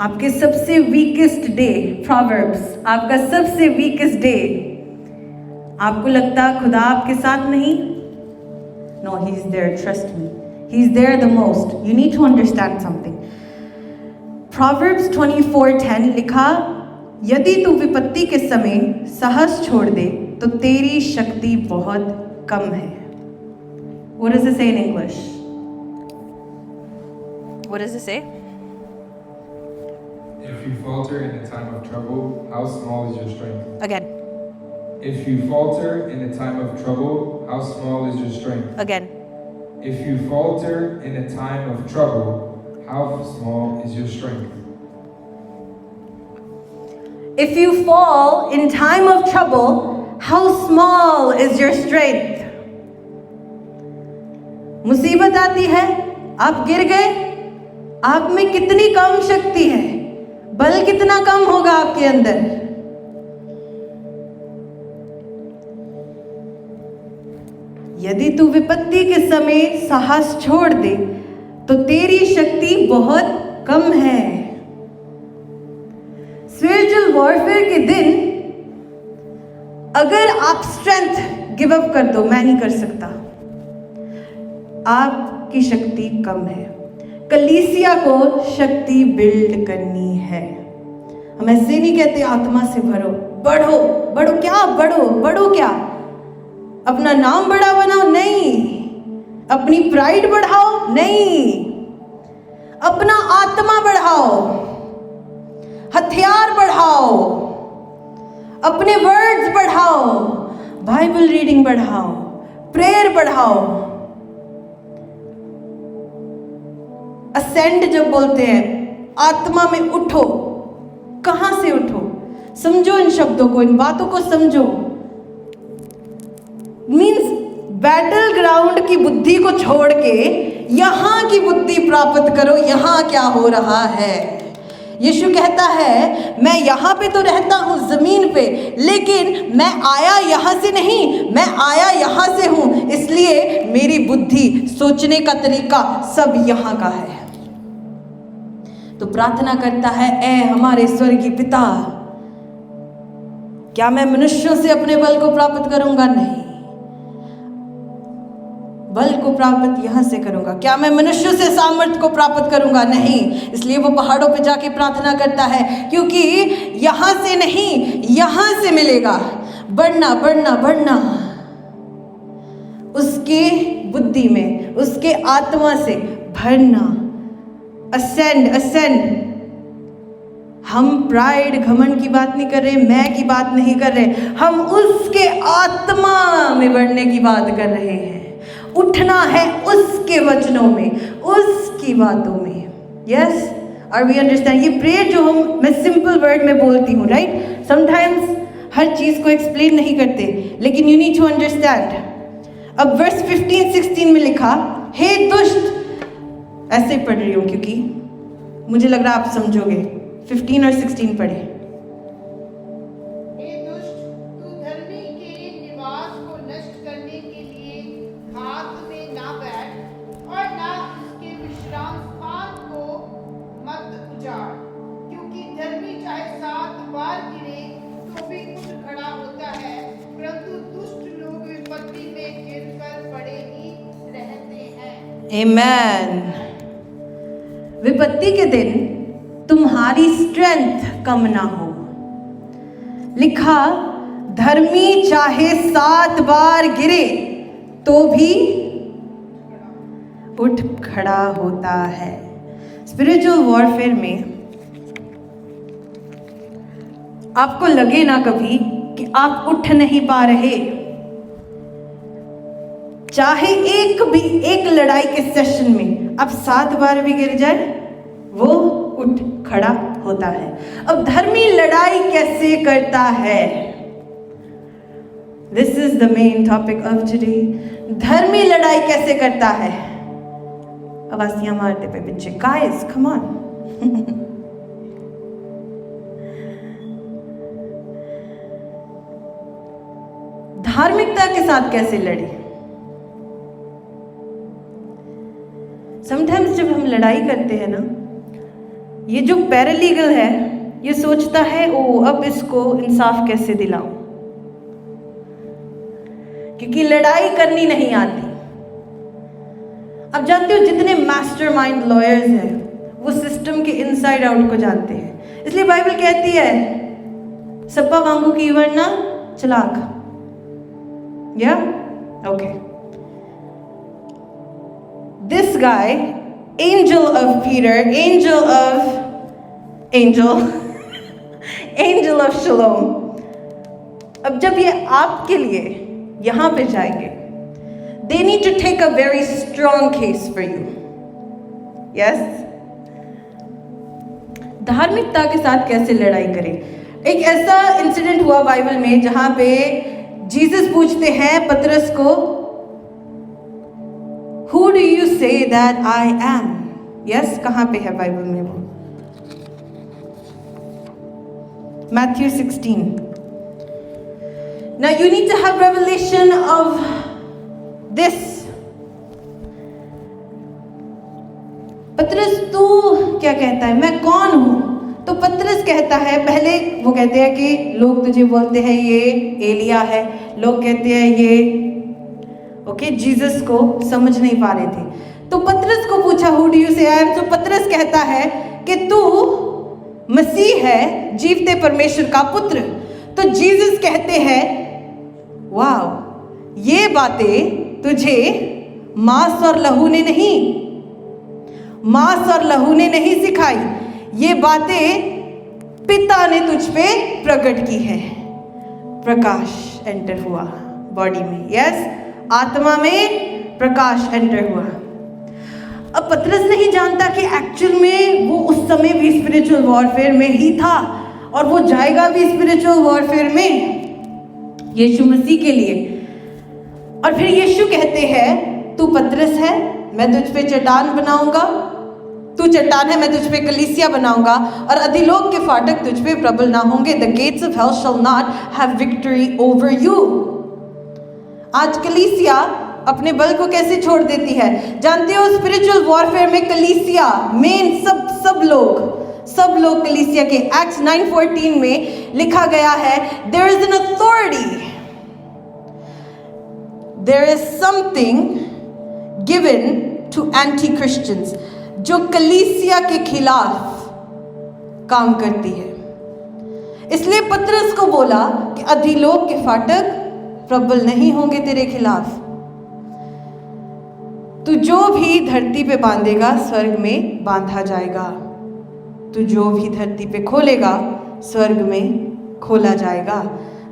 आपके सबसे वीकेस्ट डे, प्रोवर्ब्स, आपका सबसे वीकेस्ट डे आपको लगता खुदा आपके साथ नहीं? No, he is there, trust me, he is there the most. You need to understand something. Proverbs 24:10 लिखा, यदि तू विपत्ति के समय साहस छोड़ दे तो तेरी शक्ति बहुत कम है. What does it say in English? What does it say? If you falter in the time of trouble, how small is your strength? Again, If you falter in the time of trouble, how small is your strength? again. If you falter in the time of trouble, how small is your strength? If you fall in time of trouble, how small is your strength? मुसीबत आती है, आप गिर गए, आप में कितनी कम शक्ति है, बल कितना कम होगा आपके अंदर. यदि तू विपत्ति के समय साहस छोड़ दे तो तेरी शक्ति बहुत कम है. स्पिरिचुअल वॉरफेयर के दिन अगर आप स्ट्रेंथ गिव अप कर दो, मैं नहीं कर सकता, आपकी शक्ति कम है. कलीसिया को शक्ति बिल्ड करनी है. हम ऐसे नहीं कहते आत्मा से भरो, बढ़ो बढ़ो. क्या बढ़ो? बढ़ो क्या? अपना नाम बड़ा बनाओ? नहीं. अपनी प्राइड बढ़ाओ? नहीं. अपना आत्मा बढ़ाओ, हथियार बढ़ाओ, अपने वर्ड्स बढ़ाओ, बाइबल रीडिंग बढ़ाओ, प्रेयर बढ़ाओ. असेंड जब बोलते हैं, आत्मा में उठो. कहां से उठो? समझो इन शब्दों को, इन बातों को समझो. मीन्स बैटल ग्राउंड की बुद्धि को छोड़ के यहां की बुद्धि प्राप्त करो. यहां क्या हो रहा है? यीशु कहता है, मैं यहां पे तो रहता हूं जमीन पे, लेकिन मैं आया यहां से नहीं, मैं आया यहां से हूं. इसलिए मेरी बुद्धि, सोचने का तरीका सब यहां का है. तो प्रार्थना करता है, ऐ हमारे स्वर्गीय पिता. क्या मैं मनुष्यों से अपने बल को प्राप्त करूंगा? नहीं. बल को प्राप्त यहां से करूंगा. क्या मैं मनुष्यों से सामर्थ्य को प्राप्त करूंगा? नहीं. इसलिए वो पहाड़ों पे जाके प्रार्थना करता है, क्योंकि यहां से नहीं, यहां से मिलेगा. बढ़ना बढ़ना बढ़ना, उसके बुद्धि में, उसके आत्मा से भरना. Ascend ascend. हम प्राइड घमंड की बात नहीं कर रहे, मैं की बात नहीं कर रहे, हम उसके आत्मा में बढ़ने की बात कर रहे हैं. उठना है उसके वचनों में, उसकी बातों में. Yes, are we understand? ये प्रेयर जो मैं सिंपल वर्ड में बोलती हूँ, राइट? समटाइम्स हर चीज को एक्सप्लेन नहीं करते, लेकिन यू नीड टू अंडरस्टैंड. अब वर्स 15-16 में लिखा, हे दुष्ट. ऐसे पढ़ रही हूँ क्योंकि मुझे लग रहा आप समझोगे. 15 और 16 पढ़े. हे दुष्ट, तू धर्मी के निवास को नष्ट करने के लिए घात में ना बैठ और ना उसके विश्राम स्थान को मत उजाड़, क्योंकि धर्मी चाहे 7 बार गिरे तो भी उठ खड़ा होता है, परंतु दुष्ट लोग विपत्ति में गिरकर पड़े ही रहते हैं. आमेन. विपत्ति के दिन तुम्हारी स्ट्रेंथ कम ना हो. लिखा, धर्मी चाहे 7 बार गिरे तो भी उठ खड़ा होता है. स्पिरिचुअल वॉरफेयर में आपको लगे ना कभी कि आप उठ नहीं पा रहे, चाहे एक लड़ाई के सेशन में आप 7 बार भी गिर जाए, वो उठ खड़ा होता है. अब धर्मी लड़ाई कैसे करता है? This is the main topic of today. धर्मी लड़ाई कैसे करता है? आवाज़ियां मारते पे बच्चे, गाइस कम ऑन. धार्मिकता के साथ कैसे लड़े? समटाइम्स जब हम लड़ाई करते हैं ना, ये जो पैरालीगल है ये सोचता है, ओ अब इसको इंसाफ कैसे दिलाऊं. क्योंकि लड़ाई करनी नहीं आती। आप जानते हो जितने मास्टरमाइंड लॉयर्स हैं वो सिस्टम के इनसाइड आउट को जानते हैं। इसलिए बाइबल कहती है सप्पा वांगू की वरना चलाक। या okay, this guy angel of Peter, angel of shalom, अब जब ये आपके लिए यहां पे जाएंगे, they need to take a very strong case for you. Yes? धार्मिकता के साथ कैसे लड़ाई करें? एक ऐसा इंसिडेंट हुआ बाइबल में जहां पे जीसस पूछते हैं पतरस को, Who do you say that I am? Yes? कहां पे है बाइबल में वो? Matthew 16. Now you need to have revelation of this. पतरस तू क्या कहता है, मैं कौन हूं? तो पतरस कहता है, पहले वो कहते हैं कि लोग तुझे बोलते हैं ये एलिया है, लोग कहते हैं ये जीसस को समझ नहीं पा रहे थे। तो पतरस को पूछा हु डू यू से आई एम, तो पतरस कहता है कि तू मसीह है, जीवते परमेश्वर का पुत्र। तो जीसस कहते हैं वाओ, ये बातें तुझे मांस और लहू ने नहीं सिखाई, ये बातें पिता ने तुझ पे प्रकट की है। प्रकाश एंटर हुआ बॉडी में, यस, आत्मा में प्रकाश एंटर हुआ। अब पतरस नहीं जानता कि एक्चुअल में वो उस समय भी स्पिरिचुअल वॉरफेयर में ही था और वो जाएगा भी स्पिरिचुअल वॉरफेयर में यीशु मसीह के लिए। और फिर यीशु कहते हैं तू पतरस है, मैं तुझ पे चट्टान बनाऊंगा, तू चट्टान है, मैं तुझ पे कलीसिया बनाऊंगा और अधोलोक के फाटक तुझ पे प्रबल ना होंगे। The gates of hell shall not have victory over you. आज कलीसिया अपने बल को कैसे छोड़ देती है? जानते हो स्पिरिचुअल वॉरफेयर में कलीसिया मेन सब लोग कलीसिया के एक्ट्स 9:14 में लिखा गया है there is an authority, there is something given to anti Christians, जो कलीसिया के खिलाफ काम करती है। इसलिए पतरस को बोला कि अधोलोक के फाटक प्रबल नहीं होंगे तेरे खिलाफ। तू जो भी धरती पे बांधेगा स्वर्ग में बांधा जाएगा, तू जो भी धरती पे खोलेगा स्वर्ग में खोला जाएगा।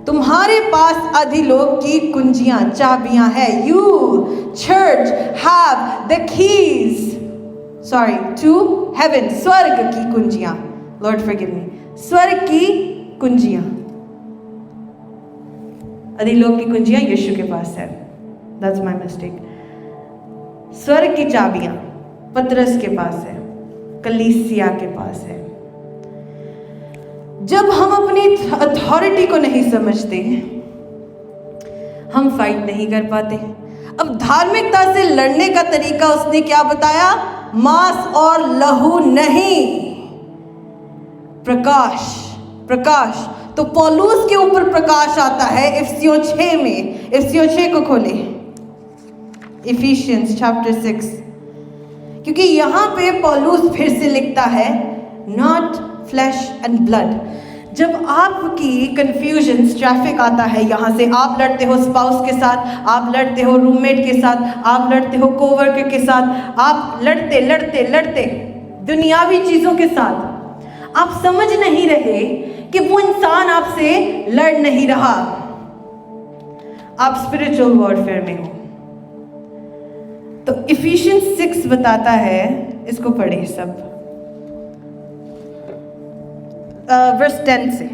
तुम्हारे पास अधोलोक की कुंजियां, चाबियां हैं। You church have the keys to heaven, स्वर्ग की कुंजियां। लॉर्ड फॉरगिव मी, स्वर्ग की कुंजियां, अधोलोक की कुंजियां यीशु के पास है। That's my mistake. स्वर्ग की चाबियां पतरस के पास है, कलीसिया के पास है। जब हम अपनी अथॉरिटी को नहीं समझते हम फाइट नहीं कर पाते। अब धार्मिकता से लड़ने का तरीका उसने क्या बताया? मांस और लहू नहीं, प्रकाश। तो पौलुस के ऊपर प्रकाश आता है इफिसियों 6 में। इफिसियों 6 को खोले, इफिशियंस चैप्टर 6, क्योंकि यहां पे पौलुस फिर से लिखता है नॉट फ्लैश एंड ब्लड। जब आपकी कंफ्यूजन, ट्रैफिक आता है यहाँ से, आप लड़ते हो स्पाउस के साथ, आप लड़ते हो रूममेट के साथ, आप लड़ते हो कोवर्कर के साथ, आप लड़ते दुनियावी चीज़ों के साथ, आप समझ नहीं रहे कि वो इंसान आपसे लड़ नहीं रहा, आप स्पिरिचुअल वॉरफेयर में हो। तो इफिशियंस 6 बताता है, इसको पढ़े सब, वर्स 10 से।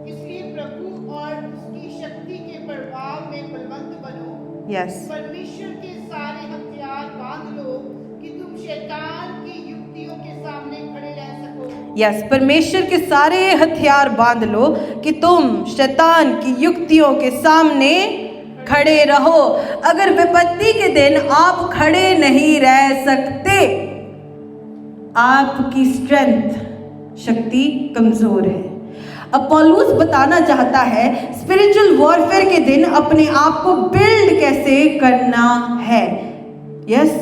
इसलिए प्रभु और उसकी शक्ति के प्रभाव में बलवंत बनो। यस। परमेश्वर के सारे हथियार बांध लो कि तुम शैतान की युक्तियों के सामने खड़े रह सको। यस, परमेश्वर के सारे हथियार बांध लो कि तुम शैतान की युक्तियों के सामने खड़े रहो। अगर विपत्ति के दिन आप खड़े नहीं रह सकते, आपकी स्ट्रेंथ, शक्ति कमजोर है। अब पौलुस बताना चाहता है स्पिरिचुअल वॉरफेयर के दिन अपने आप को बिल्ड कैसे करना है। यस,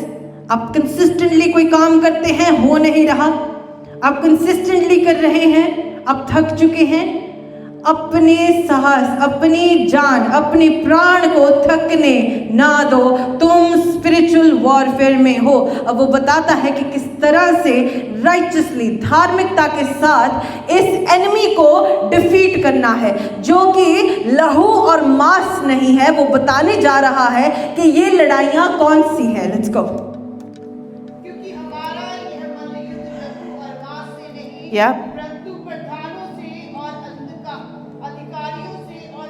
आप कंसिस्टेंटली कोई काम करते हैं, हो नहीं रहा, आप कंसिस्टेंटली कर रहे हैं, आप थक चुके हैं, अपने साहस, अपनी जान, अपने प्राण को थकने ना दो, तुम स्पिरिचुअल वॉरफेयर में हो। अब वो बताता है कि किस तरह से राइचसली, धार्मिकता के साथ इस एनिमी को डिफीट करना है, जो कि लहू और मांस नहीं है। वो बताने जा रहा है कि ये लड़ाइयाँ कौन सी है। Let's go. क्योंकि हमारा यह मनोयुद्ध लहू और मांस से नहीं, या परंतु प्रधानों से और अधिकारियों से और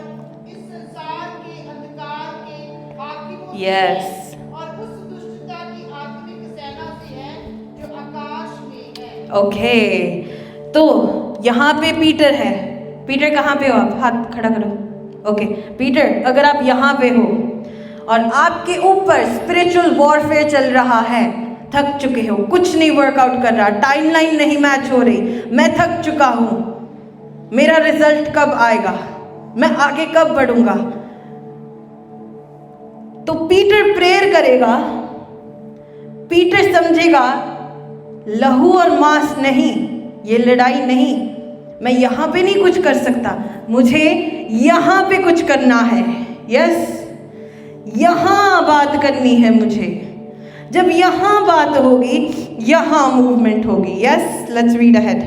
इस संसार के अंधकार के हाकिमों Yes. से है, और उस दुष्टता की आत्मिक सेना से है जो आकाश में है। ओके, तो यहाँ पे पीटर है। पीटर कहाँ पे हो आप? हाथ खड़ा करो। ओके, पीटर, अगर आप यहाँ पे हो और आपके ऊपर स्पिरिचुअल वॉरफेयर चल रहा है, थक चुके हो, कुछ नहीं वर्कआउट कर रहा, टाइमलाइन नहीं मैच हो रही, मैं थक चुका हूँ, मेरा रिजल्ट कब आएगा, मैं आगे कब बढ़ूंगा, तो पीटर प्रेयर करेगा। पीटर समझेगा लहू और मांस नहीं, ये लड़ाई नहीं, मैं यहाँ पे नहीं कुछ कर सकता, मुझे यहाँ पे कुछ करना है। यस, यहाँ बात करनी है मुझे। जब यहाँ बात होगी, यहाँ मूवमेंट होगी। Yes, let's read ahead.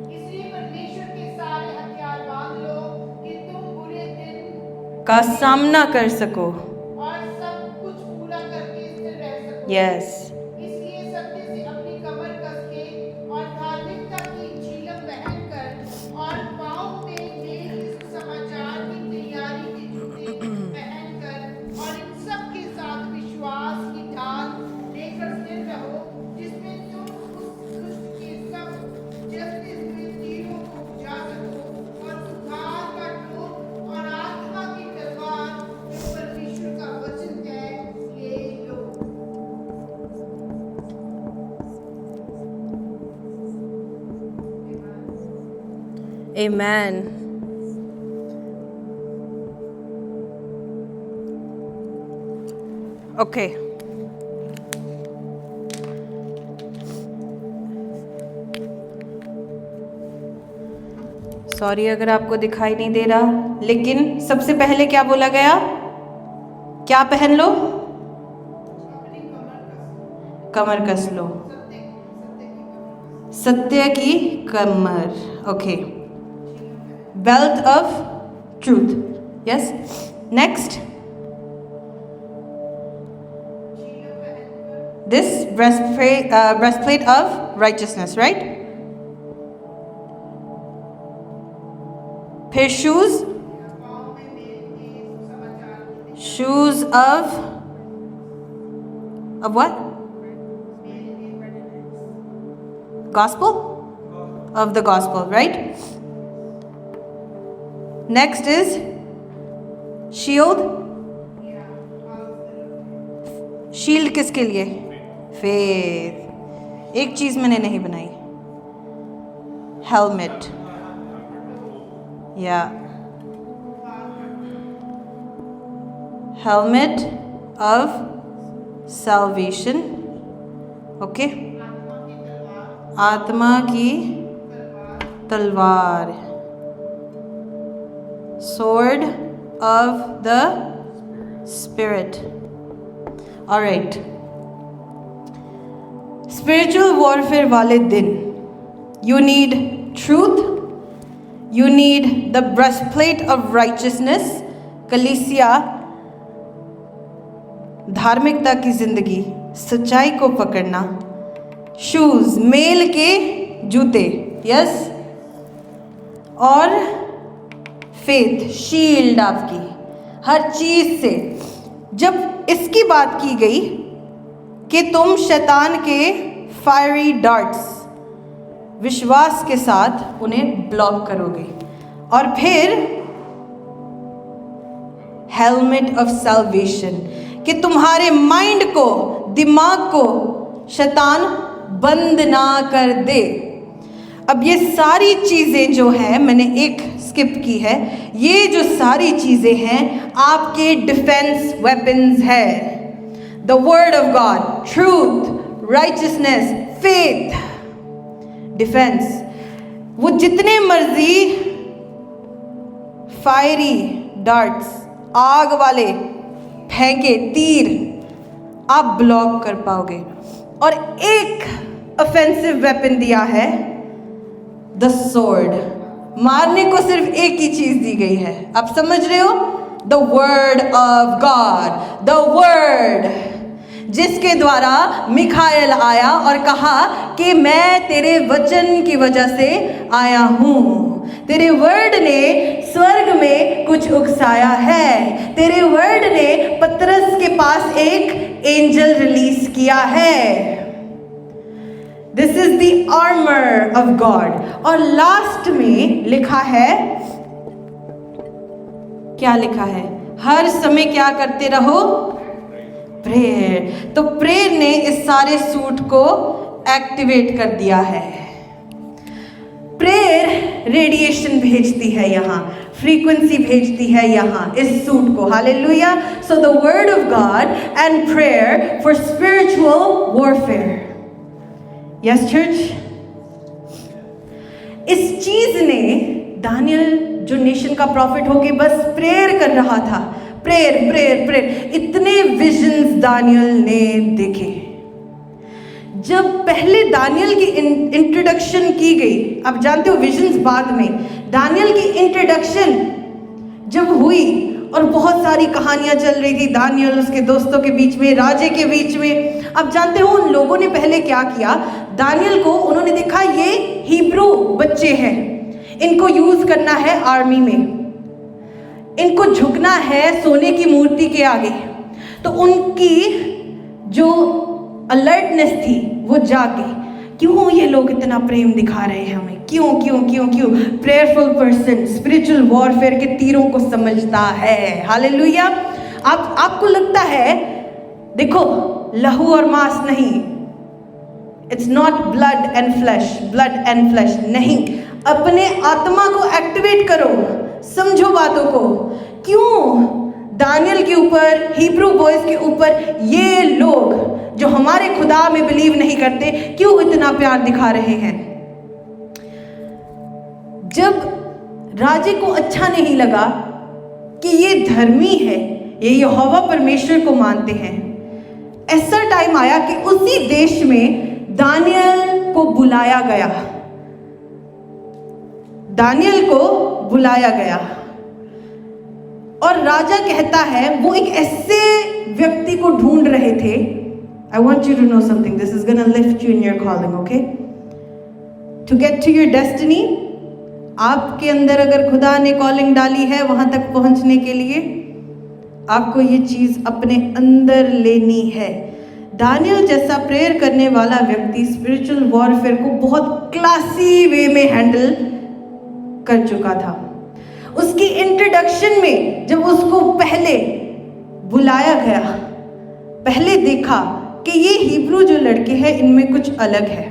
इसलिए परमेश्वर के सारे हथियार बांध लो कि तुम बुरे दिन का सामना कर सको। और सब कुछ पूरा करके स्थिर रह सको। यस, इसलिए सत्य से अपनी कमर कस के और धार्मिकता की झीलम पहन कर और पाँव में मेरे समाचार की तैयारी के जूते पहन कर और इन सब के साथ विश्वास की ढाल लेकर स्थिर रहो, जिसमें तुम उस दुष्ट के सब जलते हुए तीरों को बुझा सको और उद्धार का टोप और आत्मा की तलवार जो परमेश्वर का वचन है ले लो। आमेन। ओके, सॉरी अगर आपको दिखाई नहीं दे रहा, लेकिन सबसे पहले क्या बोला गया? क्या पहन लो? अपनी कमर कस लो, सत्य की सत्य की कमर। Okay, belt of truth. Yes, next, this breastplate of righteousness, right? फिर shoes of what? Gospel? Of the gospel, right? Next is shield. Shield किसके लिए? फेथ। एक चीज मैंने नहीं बनाई, हेलमेट, या हेलमेट ऑफ सैल्वेशन। ओके, आत्मा की तलवार, sword of the spirit. Alright, spiritual warfare वाले दिन you need truth, you need the breastplate of righteousness, कलीसिया, धार्मिकता की जिंदगी, सच्चाई को पकड़ना, शूज, मेल के जूते, यस, और फेथ, शील्ड आपकी, हर चीज से। जब इसकी बात की गई कि तुम शैतान के फायरी डार्ट्स विश्वास के साथ उन्हें ब्लॉक करोगे, और फिर हेलमेट ऑफ सैल्वेशन, कि तुम्हारे माइंड को, दिमाग को शैतान बंद ना कर दे। अब ये सारी चीज़ें जो है, मैंने एक स्किप की है, ये जो सारी चीज़ें हैं आपके डिफेंस वेपन्स है। The word of God, truth, righteousness, faith, defence. वो जितने मर्जी फायरी डार्ट्स, आग वाले फेंके तीर, आप ब्लॉक कर पाओगे। और एक ऑफेंसिव वेपन दिया है, द स्वॉर्ड। मारने को सिर्फ एक ही चीज दी गई है, आप समझ रहे हो? The word of God, the word, जिसके द्वारा मिखाएल आया और कहा कि मैं तेरे वचन की वजह से आया हूं। तेरे वर्ड ने स्वर्ग में कुछ उकसाया है। तेरे वर्ड ने पतरस के पास एक एंजल रिलीज किया है। This is the armour of God. और लास्ट में लिखा है, क्या लिखा है? हर समय क्या करते रहो? प्रेयर। तो प्रेयर ने इस सारे सूट को एक्टिवेट कर दिया है। प्रेयर रेडिएशन भेजती है यहाँ, फ्रीक्वेंसी भेजती है यहाँ इस सूट को। Hallelujah. So the word of God and prayer for spiritual warfare. Yes church. इस चीज ने दानियल जो नेशन का प्रॉफिट होके बस प्रेयर कर रहा था, प्रेयर प्रेयर प्रेयर, इतने विजन्स दानियल ने देखे। जब पहले दानियल की इंट्रोडक्शन की गई, आप जानते हो विजन्स बाद में, दानियल की इंट्रोडक्शन जब हुई और बहुत सारी कहानियां चल रही थी दानियल उसके दोस्तों के बीच में, राजे के बीच में। आप जानते हो उन लोगों ने पहले क्या किया? दानियल को उन्होंने देखा ये हिब्रू बच्चे हैं, इनको यूज करना है आर्मी में, इनको झुकना है सोने की मूर्ति के आगे। तो उनकी जो अलर्टनेस थी वो जागी, क्यों ये लोग इतना प्रेम दिखा रहे हैं हमें, क्यों क्यों क्यों क्यों? प्रेयरफुल पर्सन स्पिरिचुअल वॉरफेयर के तीरों को समझता है। हालेलुया। आपको लगता है, देखो लहू और मांस नहीं, it's not blood and flash, blood and flash नहीं। अपने आत्मा को एक्टिवेट करो, समझो बातों को। क्यों दानियल के ऊपर, हिब्रू बॉयज के ऊपर ये लोग जो हमारे खुदा में बिलीव नहीं करते, क्यों इतना प्यार दिखा रहे हैं? जब राजे को अच्छा नहीं लगा कि ये धर्मी है, ये यहोवा परमेश्वर को मानते हैं, ऐसा टाइम आया कि उसी देश में दानियल को बुलाया गया। दानियल को बुलाया गया और राजा कहता है, वो एक ऐसे व्यक्ति को ढूंढ रहे थे। I want you to know something. This is gonna lift you in your calling, okay? To get to your destiny, आपके अंदर अगर खुदा ने कॉलिंग डाली है वहां तक पहुंचने के लिए, आपको ये चीज अपने अंदर लेनी है। दानियल जैसा प्रेयर करने वाला व्यक्ति स्पिरिचुअल वॉरफेयर को बहुत क्लासी वे में हैंडल कर चुका था। उसकी इंट्रोडक्शन में जब उसको पहले बुलाया गया, पहले देखा कि ये हिब्रू जो लड़के हैं इनमें कुछ अलग है,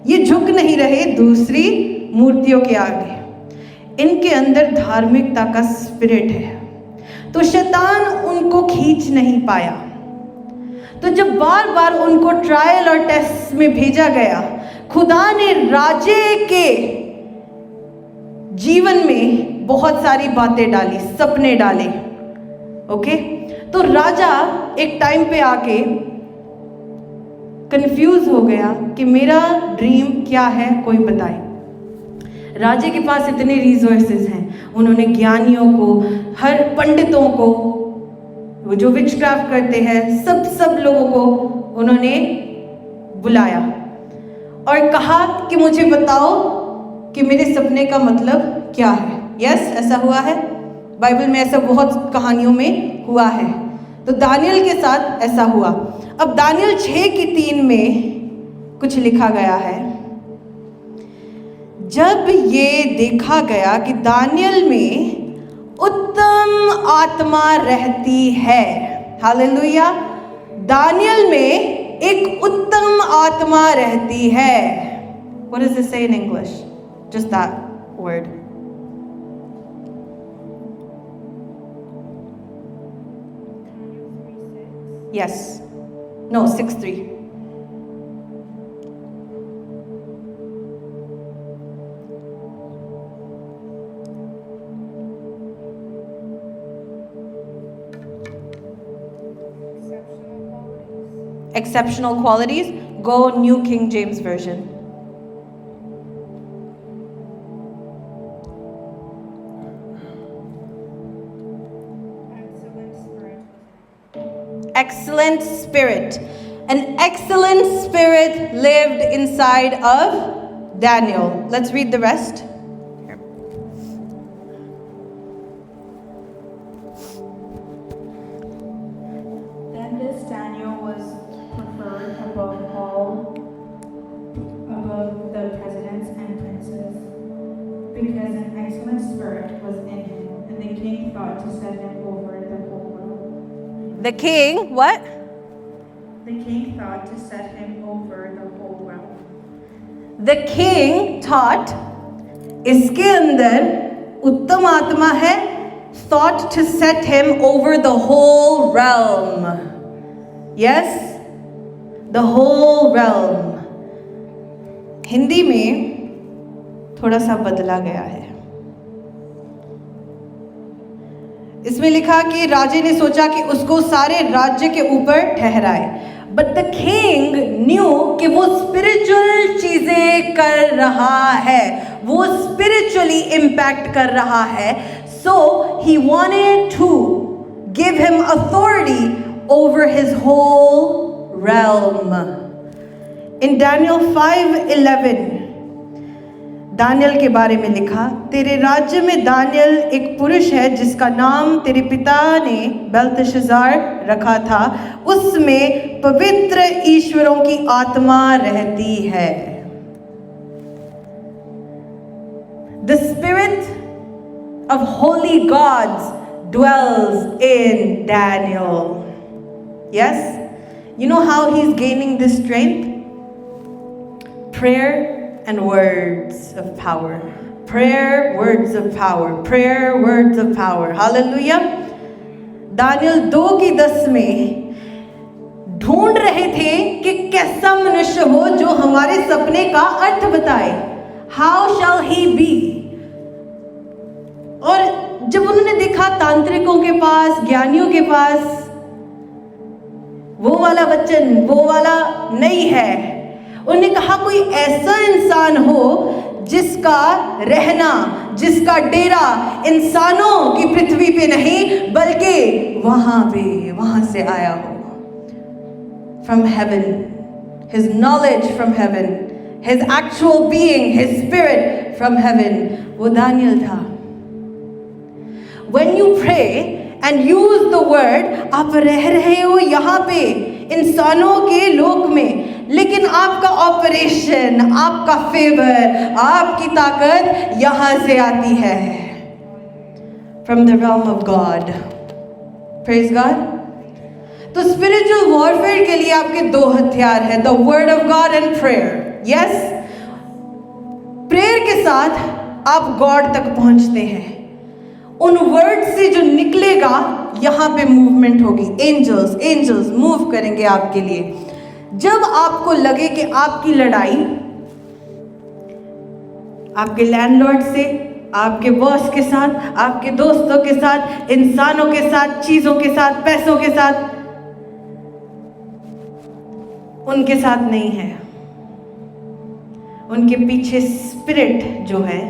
ये झुक नहीं रहे दूसरी मूर्तियों के आगे, इनके अंदर धार्मिकता का स्पिरिट है। तो शैतान उनको खींच नहीं पाया। तो जब बार बार उनको ट्रायल और टेस्ट में भेजा गया, खुदा ने राजे के जीवन में बहुत सारी बातें डाली, सपने डाले। ओके, तो राजा एक टाइम पे आके कंफ्यूज हो गया कि मेरा ड्रीम क्या है, कोई बताए। राजे के पास इतने रिसोर्सेज हैं, उन्होंने ज्ञानियों को, हर पंडितों को, वो जो विचक्राफ्ट करते हैं, सब लोगों को उन्होंने बुलाया और कहा कि मुझे बताओ कि मेरे सपने का मतलब क्या है। यस, ऐसा हुआ है, बाइबल में ऐसा बहुत कहानियों में हुआ है। तो दानियल के साथ ऐसा हुआ। अब दानियल 6:3 में कुछ लिखा गया है, जब ये देखा गया कि दानियल में उत्तम आत्मा रहती है। हालेलुया। दानियल में एक उत्तम आत्मा रहती है। What does it say in English? Just that word. Yes. No, 6:3. Exceptional qualities. Go New King James Version. Excellent spirit. An excellent spirit lived inside of Daniel. Let's read the rest. Then this Daniel was preferred above the presidents and princes, because an excellent spirit was in him, and the king thought to set him over the whole world. The king, what? The king thought to set him over the whole realm. The king thought, इसके अंदर उत्तम आत्मा है, thought to set him over the whole realm. Yes? The whole realm. Hindi में थोड़ा सा बदला गया है. इसमें लिखा कि राजे ने सोचा कि उसको सारे राज्य के ऊपर ठहराए. But the king knew कि वो spiritual चीजें कर रहा है, वो spiritually impact कर रहा है. So he wanted to give him authority over his whole realm. In Daniel 5:11, Daniel के बारे में लिखा, तेरे राज्य में दानियल एक पुरुष है जिसका नाम तेरे पिता ने बेल्तशज़ार रखा था, उसमें पवित्र ईश्वरों की आत्मा रहती है. The spirit of holy gods dwells in Daniel. Yes? You know how he's gaining this strength? Prayer and words of power. Prayer, words of power. Prayer, words of power. Hallelujah. दानियल 2:10 में ढूंढ रहे थे कि कैसा मनुष्य हो जो हमारे सपने का अर्थ बताए. How shall he be? और जब उन्होंने देखा तांत्रिकों के पास, ज्ञानियों के पास वो वाला वचन, वो वाला नहीं है, उन्होंने कहा कोई ऐसा इंसान हो जिसका रहना, जिसका डेरा इंसानों की पृथ्वी पे नहीं बल्कि वहां से आया हो. From heaven, his knowledge from heaven, his actual being, his spirit from heaven. वो दानियल था. When you pray and use the word, आप रह रहे हो यहाँ पे इंसानों के लोक में, लेकिन आपका ऑपरेशन, आपका फेवर, आपकी ताकत यहाँ से आती है. From the realm of God. Praise God. तो स्पिरिचुअल वॉरफेयर के लिए आपके 2 हथियार हैं, the word of God and prayer. Yes, prayer के साथ आप गॉड तक पहुंचते हैं. उन वर्ड से जो निकलेगा यहाँ पे मूवमेंट होगी. एंजल्स मूव करेंगे आपके लिए. जब आपको लगे कि आपकी लड़ाई आपके लैंडलॉर्ड से, आपके बॉस के साथ, आपके दोस्तों के साथ, इंसानों के साथ, चीजों के साथ, पैसों के साथ, उनके साथ नहीं है, उनके पीछे स्पिरिट जो है,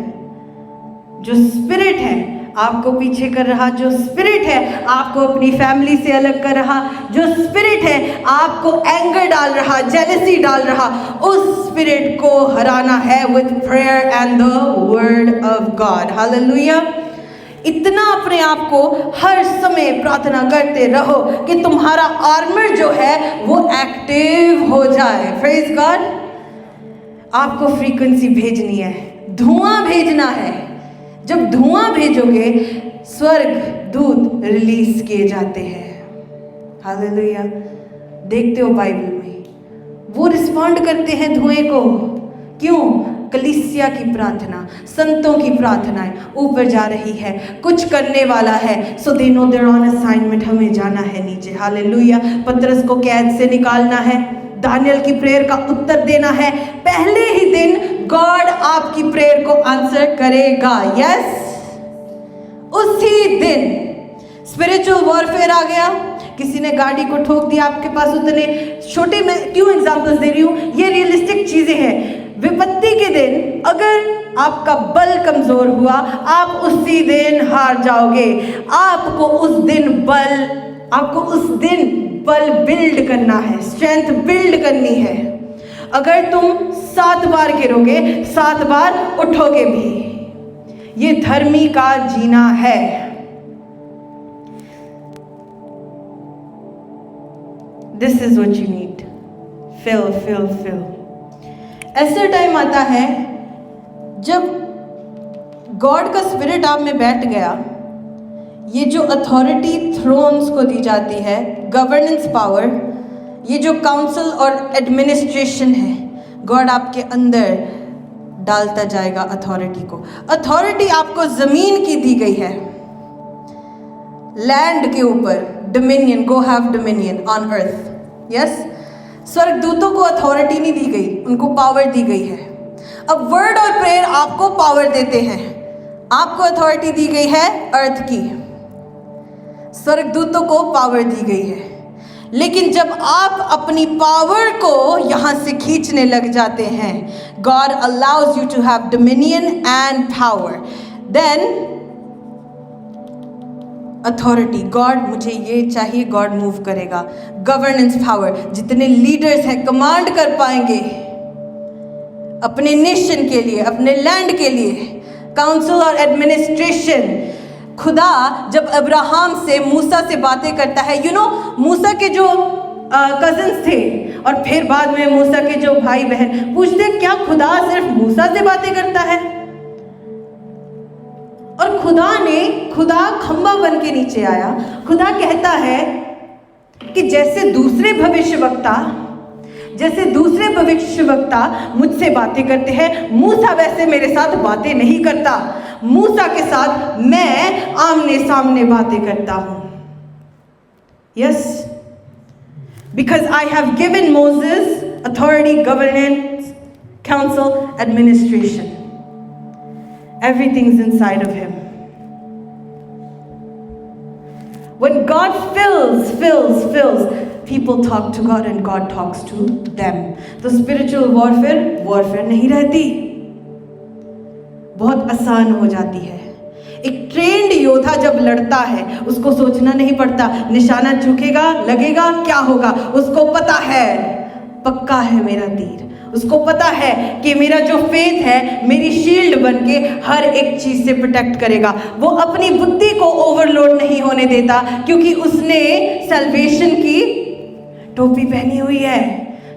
जो स्पिरिट है आपको पीछे कर रहा, जो स्पिरिट है आपको अपनी फैमिली से अलग कर रहा, जो स्पिरिट है आपको एंगर डाल रहा, जेलसी डाल रहा, उस स्पिरिट को हराना है with prayer and the word of God. Hallelujah. इतना अपने आप को हर समय प्रार्थना करते रहो कि तुम्हारा आर्मर जो है वो एक्टिव हो जाए. Praise God. आपको फ्रीक्वेंसी भेजनी है, धुआं भेजना है. जब धुआं भेजोगे स्वर्ग दूत रिलीज किए जाते हैं. हालेलुया. देखते हो बाइबल में वो रिस्पॉन्ड करते हैं धुएं को क्यों? कलीसिया की प्रार्थना, संतों की प्रार्थनाएं ऊपर जा रही है, कुछ करने वाला है। So they know there on assignment, हमें जाना है नीचे। हालेलुया। पतरस को कैद से निकालना है, दानियल की प्रेयर का उत्तर देना है। पहले ही दिन गॉड आपकी प्रेयर को आंसर करेगा। यस, उसी दिन स्पिरिचुअल वॉरफेयर आ गया। किसी ने गाड़ी को ठोक दिया आपके पास, उतने छोटे, मैं क्यों एग्जांपल्स दे रही हूँ, ये रियलिस्टिक चीजें हैं। विपत्ति के दिन अगर आपका बल कमजोर हुआ, आप उसी दिन हार जाओगे। आपको उस दिन बल बिल्ड करना है, स्ट्रेंथ बिल्ड करनी है। अगर तुम 7 बार गिरोगे, 7 बार उठोगे भी। ये धर्मी का जीना है। This is what you need. Fill. ऐसा टाइम आता है जब गॉड का स्पिरिट आप में बैठ गया। ये जो अथॉरिटी थ्रोन्स को दी जाती है, गवर्नेंस पावर, ये जो काउंसिल और एडमिनिस्ट्रेशन है, गॉड आपके अंदर डालता जाएगा अथॉरिटी को। अथॉरिटी आपको जमीन की दी गई है, लैंड के ऊपर, dominion, go have dominion on earth. Yes, स्वर्गदूतों को अथॉरिटी नहीं दी गई, उनको पावर दी गई है। अब वर्ड और प्रेयर आपको पावर देते हैं। आपको अथॉरिटी दी गई है अर्थ की, स्वर्गदूतों को पावर दी गई है। लेकिन जब आप अपनी पावर को यहां से खींचने लग जाते हैं, God allows you to have dominion and power, then authority, God मुझे ये चाहिए, गॉड मूव करेगा। गवर्नेंस पावर, जितने लीडर्स हैं कमांड कर पाएंगे अपने नेशन के लिए, अपने लैंड के लिए। काउंसिल और एडमिनिस्ट्रेशन, खुदा जब अब्राहम से, मूसा से बातें करता है, मूसा के जो कजिन्स थे और फिर बाद में मूसा के जो भाई बहन पूछते, क्या खुदा सिर्फ मूसा से बातें करता है? और खुदा खंबा बन के नीचे आया। खुदा कहता है कि जैसे दूसरे भविष्यवक्ता मुझसे बातें करते हैं, मूसा वैसे मेरे साथ बातें नहीं करता। मूसा के साथ मैं आमने सामने बातें करता हूं। Yes, because I have given Moses authority, governance, council, administration. Everything's inside of him. When God fills, people talk to God and God talks to them. तो spiritual warfare नहीं रहती, बहुत आसान हो जाती है। एक ट्रेंड योद्धा जब लड़ता है, उसको सोचना नहीं पड़ता निशाना चूकेगा, लगेगा, क्या होगा। उसको पता है पक्का है मेरा तीर। उसको पता है कि मेरा जो फेथ है मेरी शील्ड बन के हर एक चीज से प्रोटेक्ट करेगा। वो अपनी बुद्धि को ओवरलोड नहीं होने देता, क्योंकि उसने सल्वेशन की टोपी पहनी हुई है।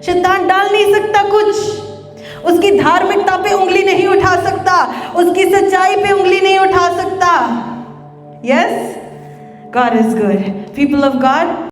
शैतान डाल नहीं सकता कुछ, उसकी धार्मिकता पे उंगली नहीं उठा सकता, उसकी सच्चाई पे उंगली नहीं उठा सकता। Yes, God is good. People of God,